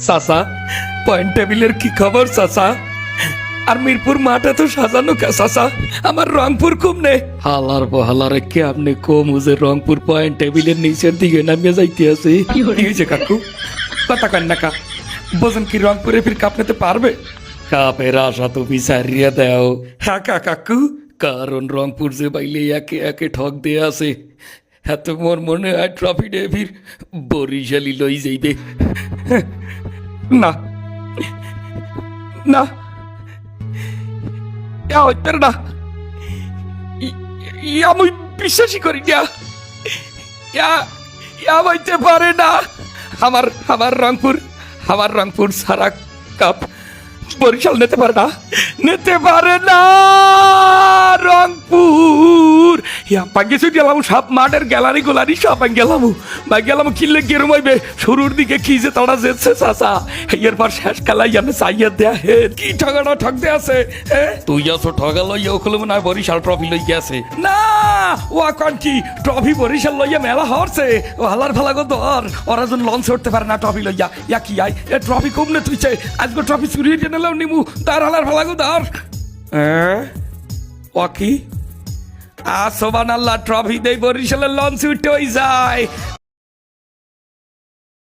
চাচা পয়েন্ট টেবিলের কি খবর চাচা? আর মিরপুর মাঠে তো সাজানো কে চাচা? আমার রংপুর কমনে হালার বহালারে কে আপনি কম যে রংপুর পয়েন্ট টেবিলের নিচের দিকে নামিয়ে যাইতে আছে। কি হয়েছে কাকু? কথা কেন না কা বোঝেন কি রংপুরে ফির কাপ নিতে পারবে? কাপের আশা তো বিচারিয়ে দাও হ্যাঁ কাকু, কারণ রংপুর যে বাইলে একে একে ঠক দিয়ে আছে। এত মোর মনে হয় ট্রফি ডে ফির বরিশালি লই যাইবে। না না হইতে না, আমি বিশ্বাসই করি না, হইতে পারে না। আমার আমার রংপুর সারা কাপ বরিশাল নিতে পারে না, নিতে পারে না। রংপুর পাঙ্গে ছুটি গেলাম, সব মাঠের গ্যালারি গোলারি সব গেলাম গেলাম কিনলে গেরম হইবে। শুরুর দিকে কি যে তারা যেচ্ছে চাচা, এরপর শেষ খেলাই আমি চাইয়া দেয়া হে কি ঠগাটা ঠক দে আছে। তুই আছো ঠগা লইয়া ওখানে মনে হয় বরিশাল ট্রফি লই গেছে না। ও এখন কি ট্রফি বরিশাল লইয়া মেলা হরছে? ও হালার ভালা গো ধর, ওরা যেন লঞ্চ উঠতে পারে না ট্রফি লইয়া। কি আই এ ট্রফি কমনে তুইছে, আজকে ট্রফি চুরি হয়ে নিলাম নিমু তার হালার ভালা গো ধর। ও কি সোবান আল্লাহ ট্রফি দেই বরিশালের লঞ্চ উঠে যায়।